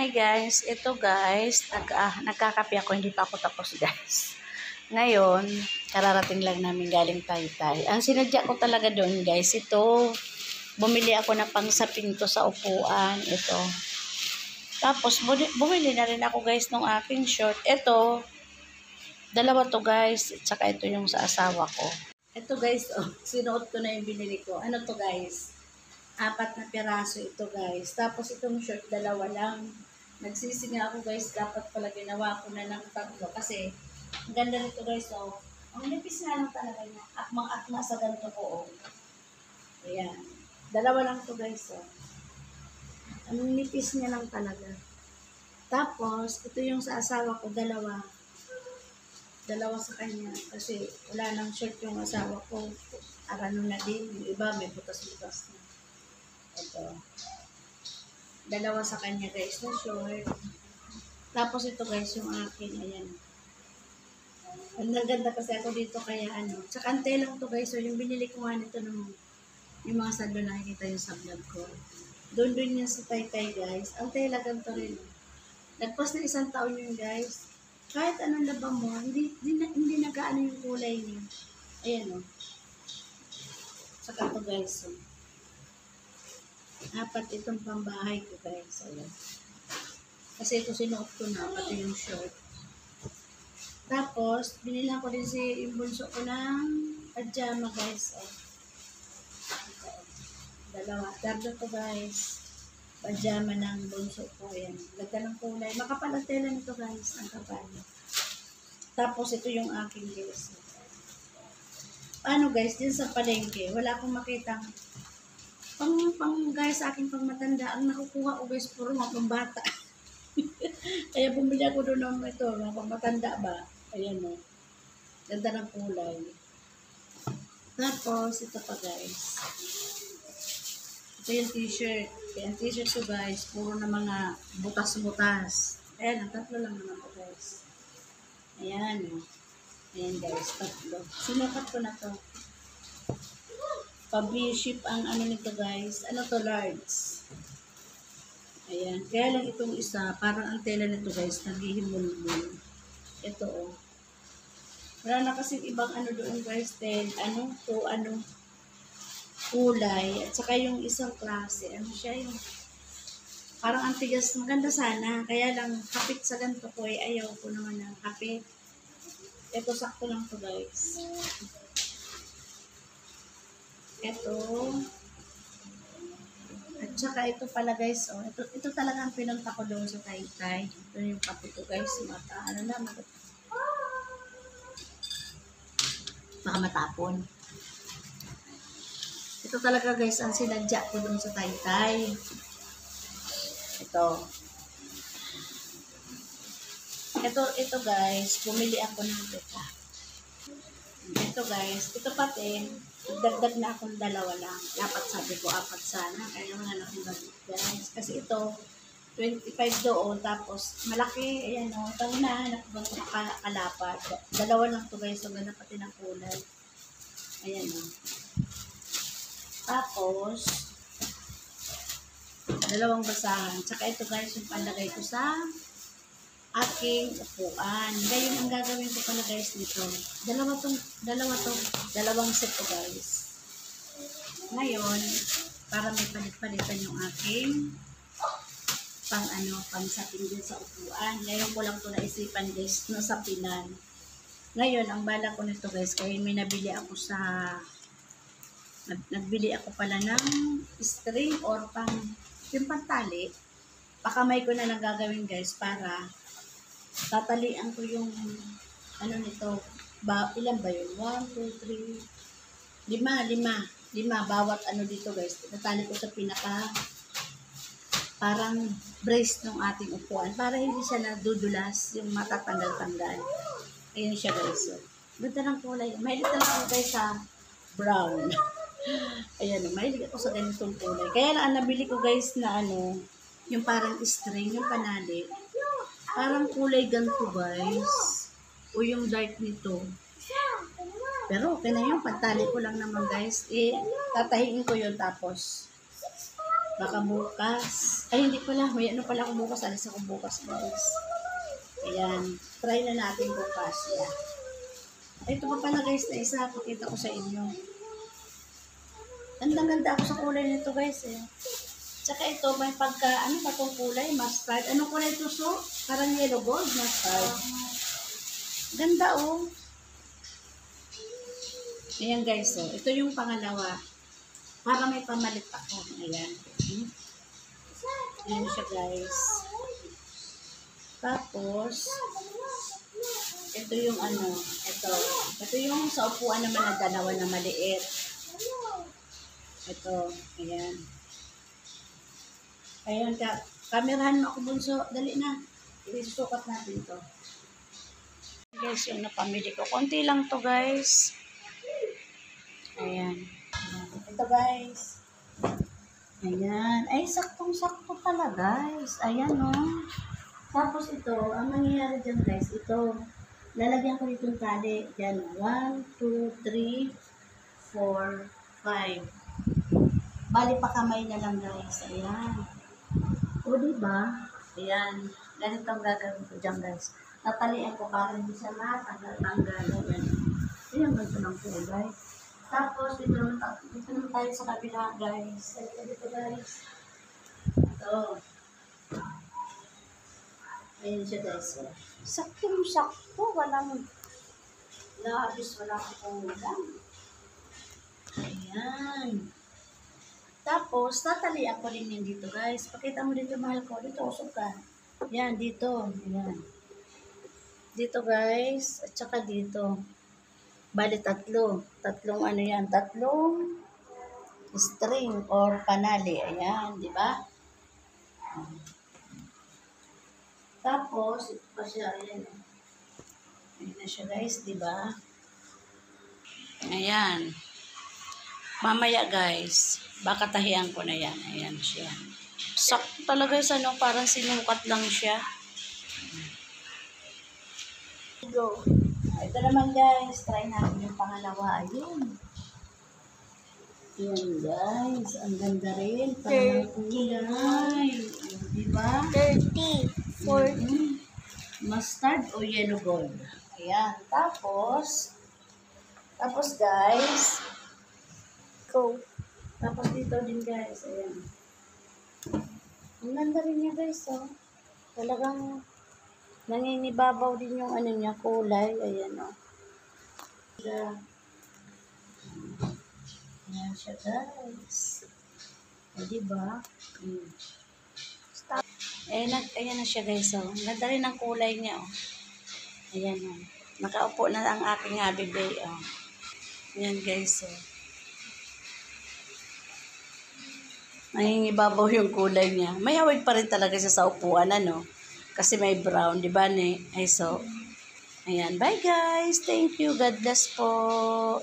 Hi guys, ito guys, nagkakape ako, hindi pa ako tapos guys. Ngayon, kararating lang namin galing Taytay. Ang sinadya ko talaga doon guys, ito, bumili ako ng pangsapin to sa upuan, ito. Tapos, bumili na rin ako guys ng aking short. Ito, dalawa to guys, at saka ito yung sa asawa ko. Ito guys, oh, sinuot ko na yung binili ko. Ano to guys? 4 na piraso ito guys. Tapos itong shirt, dalawa lang. Nagsisinga ako guys, dapat pala ginawa ko na ng 3 kasi ang ganda nito guys, oh. Ang nipis nga lang talaga niya. Akmang-akma sa ganito ko, oh. Ayan. Dalawa lang to guys, oh. Ang nipis niya lang talaga. Tapos, ito yung sa asawa ko, dalawa. Dalawa sa kanya. Kasi wala nang shirt yung asawa ko. Arano na din. Yung iba may butas-butas na. Ito. Dalawa sa kanya guys na short. Tapos ito guys yung akin. Ayan. Ang ganda kasi ako dito kaya ano. Tsaka ante lang to guys. So yung binili ko nga nito nung yung mga sando na nakikita yung sa vlog ko. Doon yan sa Taytay guys. Ang tela ganito rin. Nagpas na 1 taon yun guys. Kahit anong laba mo, hindi nag-aano yung kulay niya. Ayan o. Saka to guys. So. 4 itong pambahay ko guys. Ayan. Kasi ito sinuot ko na, pati yung short. Tapos, binilang ko din yung bunso ko ng pajama guys. Oh. Ito, dalawa. Dardo to guys. Pajama ng bunso ko. Ayan. Lagda ng kulay. Makapal ang tela nito guys. Ang kapal. Tapos, ito yung aking guys. Paano guys? Din sa palengke. Wala akong makitang pang guys sa akin pang matanda. Ang nakukuha ko guys puro mga pang bata. Kaya bumili ako doon ng ito. Mga pang matanda ba? Ayan o. Ganda ng kulay. Tapos, ito pa guys. Ito yung t-shirt. Kaya ang t-shirt ko guys, puro na mga butas-butas. Ayan, ang 3 lang naman ko guys. Ayan o. Ayan guys, 3. Sinukat ko na to. Pa-B-ship ang ano nito guys. Ano to, large. Ayan. Kaya lang itong isa, parang ang tela nito guys, naghihimul-mul. Ito o. Wala na kasing ibang ano doon guys, kulay. At saka yung isang klase, ano siya yung, parang antigas, maganda sana. Kaya lang, kapit sa ganito ko ay ayaw ko naman ng kapit. Ito, sakto lang to guys. Ito. At saka ito pala guys, oh. Ito talaga ang pinunta ko doon sa Taytay. Ito yung kapit ko guys, baka matapon. Ito talaga guys, ang sinadya ko doon sa Taytay. Ito guys, bumili ako ng ito. Ito guys, ito pati, dagdag na akong 2 lang. Dapat sabi ko 4 sana. Kaya naman akong guys. Kasi ito, 25 doon. Tapos, malaki. Ayan o. Ito na, nakabang ko nakalapat. 2 lang to guys. So, ganda pati ng kulay. Ayan o. Tapos, 2 basahan. Tsaka ito guys, yung palagay ko sa aking upuan. Ngayon, ang gagawin ko pala guys nito. Dalawang set ko guys. Ngayon, para may palit-palitan yung aking pang sapin din sa upuan. Ngayon ko lang ito naisipan guys, no sapinan. Ngayon, ang bala ko nito guys, kaya may nabili ako nagbili ako pala ng string or yung pantali. Pakamay ko na lang gagawin guys para tatalian ko yung ano nito. Ilan ba yun? 1, 2, 3, 5 bawat ano dito guys. Tatali ko sa pinaka parang brace ng ating upuan para hindi siya nadudulas yung matatanggal-tanggal. Ayan siya guys. So, ganda ng kulay. Mahilig talaga ako guys sa brown. Ayan, mahilig ako sa ganitong kulay. Kaya lang nabili ko guys na yung parang string, yung panali. Parang kulay ganito guys. O yung dark nito. Pero okay na yun. Pagtali ko lang naman guys. Tatahiin ko yun tapos Baka bukas. Ay, hindi pala. May ano pala ako bukas. Alis ako bukas, guys. Ayan. Try na natin bukas. Yan. Ito pa pala, guys, na isa. Pakita ko sa inyo. Ganda-ganda ako sa kulay nito, guys, eh. Tsaka ito, may pagka, ano ba itong kulay? Mustard. Anong kulay ito, so? Parang yellow gold, mustard. Ganda, oh. Ayan, guys, oh. Ito yung pangalawa. Para may pamalit ako. Ayan. Ayan siya, guys. Tapos, ito yung ano, ito. Ito yung sa upuan naman na dalawa na maliit. Ito, ayan. Ayan, kamerahan mo ako, bunso. Dali na. Isusukat natin to. Guys, yung napamili ko. Konti lang to, guys. Ayan. Ito, guys. Ayan. Ay, saktong-sakto pala, guys. Ayan, no. Tapos ito, ang nangyayari dyan, guys, ito. Lalagyan ko dito yung tali. Yan, 1, 2, 3, 4, 5. Bali pa kamay na lang, guys. Ayan. O, diba? Ayan. Ganito ang gagawin ko dyan, guys. Tatalian ko para hindi siya matanggal-tanggal. Ayan. Ayan, ganito lang po, guys. Tapos, dito naman tayo sa kabila, guys. Dito, guys. Ito. Ayan siya, guys. Saktong-sakto. Walang labis. Walang kulang. Ayan. Tapos, tatalian ko rin yan dito, guys. Pakita mo dito, mahal ko. Dito, usok ka. Yan, dito. Ayan. Dito, guys. At saka dito. Bali, tatlo. Tatlong ano yan. Tatlong string or panali. Ayan, di ba? Tapos, ito pa siya. Ayan. Ayan na siya, guys. Di ba? Ayan. Mamaya, guys. Baka tahiyan ko na yan. Ayan siya. Sakto talaga sa ano. Parang sinukat lang siya. Go. Ito naman, guys. Try natin yung pangalawa. Ayun. Ayan, guys. Ang ganda rin. Parang kulay. Diba? 30, 40. Mustard o yellow gold. Ayan. Tapos, guys, Go. tapos dito din, guys. Ayan. Ang ganda rin niya, guys, oh. Talagang nangingibabaw din yung ano niya, kulay. Ayan, oh. Ayan siya, guys. O, diba? Ayan na siya, guys, oh. Ang ganda rin ang kulay niya, oh. Ayan, oh. Nakaupo na ang aking habibe, oh. Ayan, guys, oh. Nangingibabaw yung kulay niya. May hawig pa rin talaga siya sa upuan, ano? Kasi may brown, di ba, ne? Ay, so, ayan. Bye, guys. Thank you. God bless po.